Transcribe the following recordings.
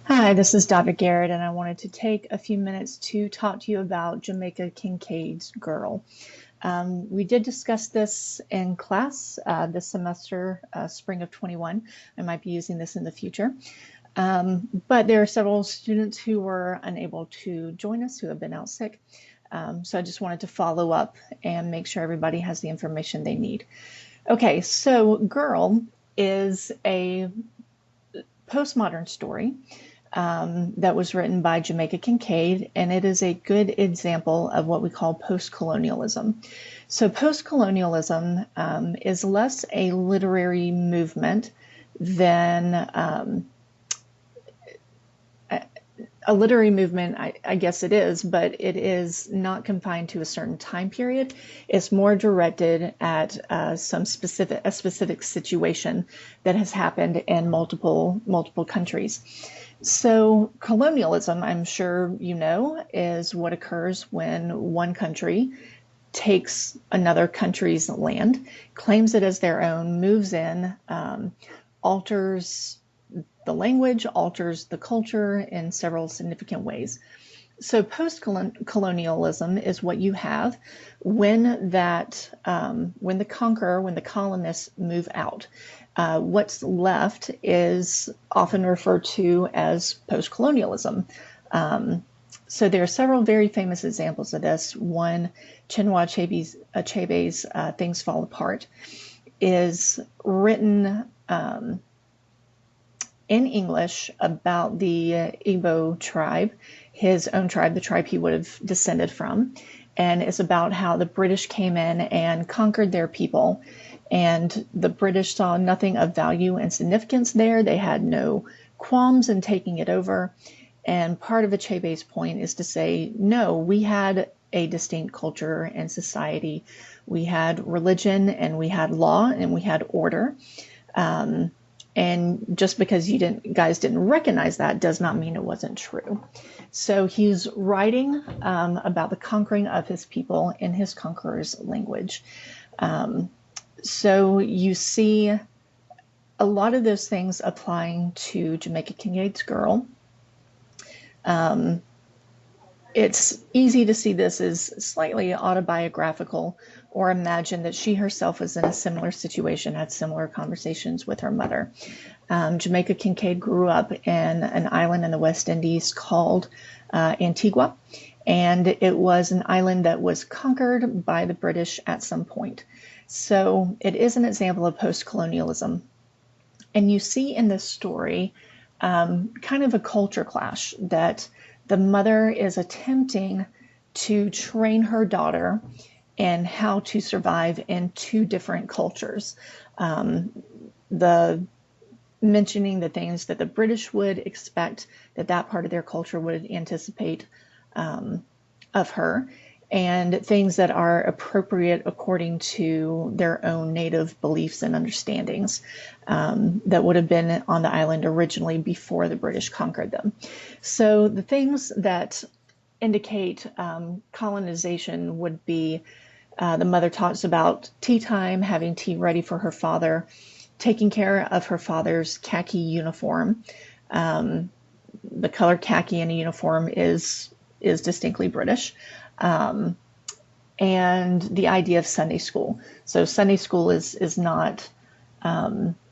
Hi, this is Dr. Garrett, and I wanted to take a few minutes to talk to you about Jamaica Kincaid's Girl. We did discuss this in class this semester, spring of 21. I might be using this in the future. But there are several students who were unable to join us who have been out sick. So I just wanted to follow up and make sure everybody has the information they need. Okay, so Girl is a postmodern story that was written by Jamaica Kincaid, and it is a good example of what we call post-colonialism. So post-colonialism is less a literary movement than a literary movement, I guess it is, but it is not confined to a certain time period. It's more directed at a specific situation that has happened in multiple countries. So colonialism, I'm sure you know, is what occurs when one country takes another country's land, claims it as their own, moves in, alters the language, alters the culture in several significant ways. So post-colonialism is what you have when when the conqueror, when the colonists move out. What's left is often referred to as post-colonialism. So there are several very famous examples of this. One, Chinua Achebe's Things Fall Apart, is written in English about the Igbo tribe, his own tribe, the tribe he would have descended from. And it's about how the British came in and conquered their people. And the British saw nothing of value and significance there. They had no qualms in taking it over. And part of Achebe's point is to say, no, we had a distinct culture and society. We had religion and we had law and we had order. And just because guys didn't recognize that does not mean it wasn't true. So he's writing about the conquering of his people in his conqueror's language. So you see a lot of those things applying to Jamaica Kincaid's Girl. It's easy to see this as slightly autobiographical or imagine that she herself was in a similar situation, had similar conversations with her mother. Jamaica Kincaid grew up in an island in the West Indies called Antigua, and it was an island that was conquered by the British at some point. So it is an example of post-colonialism. And you see in this story kind of a culture clash that the mother is attempting to train her daughter in how to survive in two different cultures. The mentioning the things that the British would expect that part of their culture would anticipate of her, and things that are appropriate according to their own native beliefs and understandings that would have been on the island originally before the British conquered them. So the things that indicate colonization would be the mother talks about tea time, having tea ready for her father, taking care of her father's khaki uniform. The color khaki in a uniform is distinctly British. And the idea of Sunday school. So Sunday school is not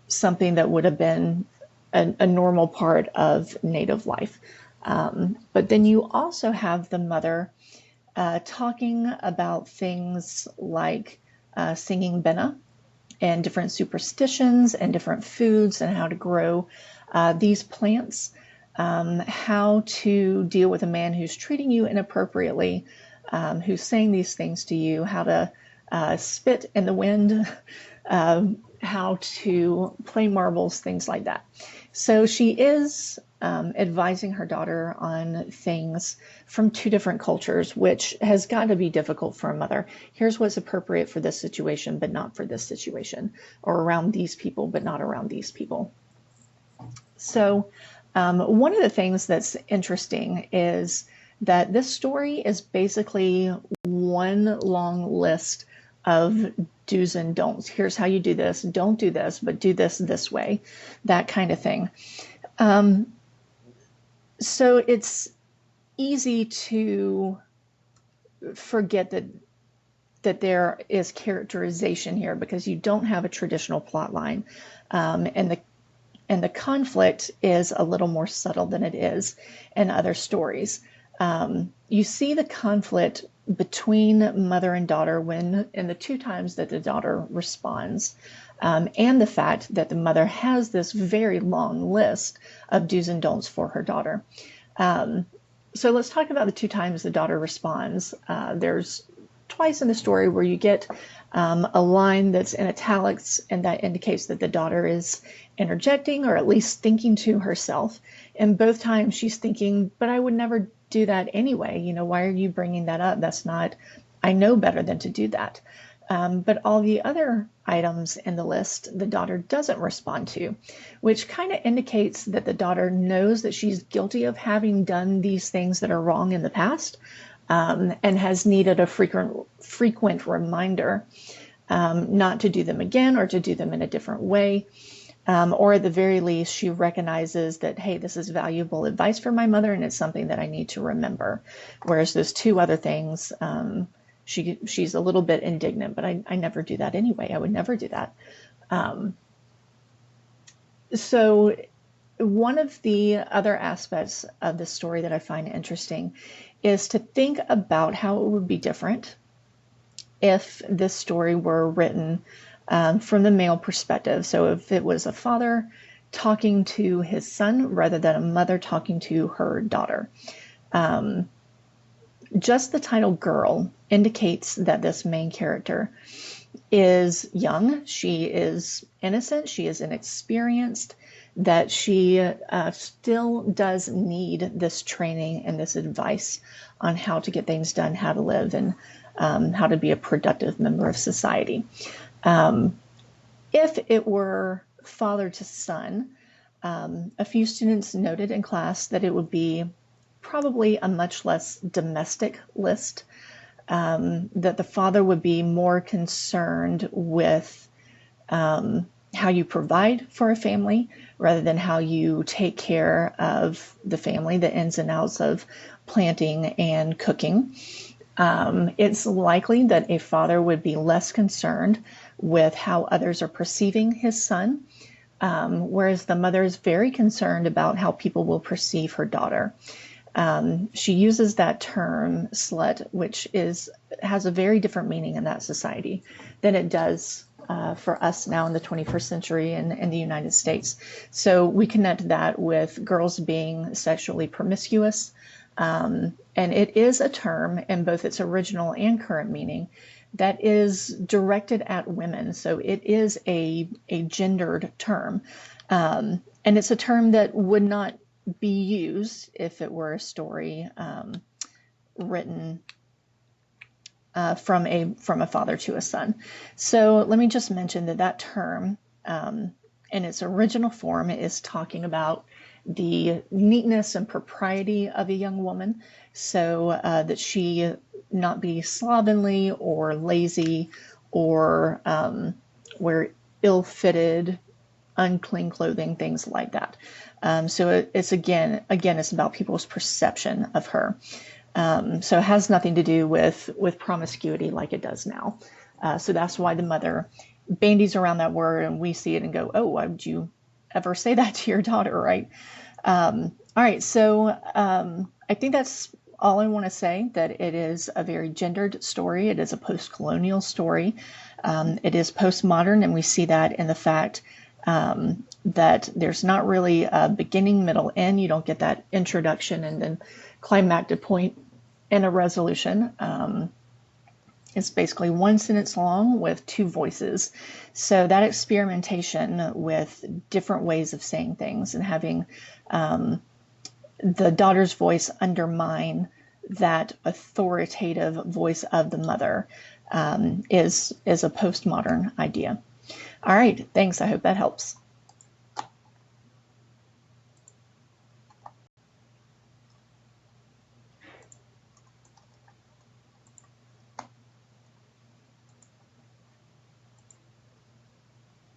something that would have been a normal part of Native life. But then you also have the mother talking about things like singing Benna and different superstitions and different foods and how to grow these plants, how to deal with a man who's treating you inappropriately, who's saying these things to you, how to spit in the wind, how to play marbles, things like that. So she is advising her daughter on things from two different cultures, which has got to be difficult for a mother. Here's what's appropriate for this situation, but not for this situation, or around these people, but not around these people. So one of the things that's interesting is that this story is basically one long list of do's and don'ts. Here's how you do this. Don't do this, but do this way, that kind of thing. So it's easy to forget that there is characterization here because you don't have a traditional plot line, and the conflict is a little more subtle than it is in other stories. You see the conflict between mother and daughter when in the two times that the daughter responds, and the fact that the mother has this very long list of do's and don'ts for her daughter. So let's talk about the two times the daughter responds. There's twice in the story where you get a line that's in italics, and that indicates that the daughter is interjecting or at least thinking to herself. And both times she's thinking, but I would never do that anyway. Why are you bringing that up? That's not, I know better than to do that. But all the other items in the list, the daughter doesn't respond to, which kind of indicates that the daughter knows that she's guilty of having done these things that are wrong in the past, and has needed a frequent reminder not to do them again or to do them in a different way. Or at the very least, she recognizes that, hey, this is valuable advice from my mother and it's something that I need to remember. Whereas those two other things, she's a little bit indignant, but I never do that anyway. I would never do that. So one of the other aspects of the story that I find interesting is to think about how it would be different if this story were written from the male perspective. So if it was a father talking to his son rather than a mother talking to her daughter. Just the title girl indicates that this main character is young, she is innocent, she is inexperienced, that she still does need this training and this advice on how to get things done, how to live, and how to be a productive member of society. If it were father to son, a few students noted in class that it would be probably a much less domestic list, that the father would be more concerned with how you provide for a family rather than how you take care of the family, the ins and outs of planting and cooking. It's likely that a father would be less concerned with how others are perceiving his son, whereas the mother is very concerned about how people will perceive her daughter. She uses that term slut, which has a very different meaning in that society than it does for us now in the 21st century in the United States. So we connect that with girls being sexually promiscuous. And it is a term in both its original and current meaning that is directed at women. So it is a gendered term. And it's a term that would not be used if it were a story written from a father to a son. So let me just mention that term in its original form is talking about the neatness and propriety of a young woman, so that she not be slovenly or lazy or wear ill-fitted, unclean clothing, things like that. So it's again, it's about people's perception of her. So it has nothing to do with promiscuity like it does now. So that's why the mother bandies around that word, and we see it and go, "Oh, why would you ever say that to your daughter?" Right? All right. So I think that's all I want to say. That it is a very gendered story. It is a post-colonial story. It is postmodern, and we see that in the fact that there's not really a beginning, middle, end. You don't get that introduction and then climactic point and a resolution. It's basically one sentence long with two voices. So that experimentation with different ways of saying things and having the daughter's voice undermine that authoritative voice of the mother is a postmodern idea. All right, thanks. I hope that helps.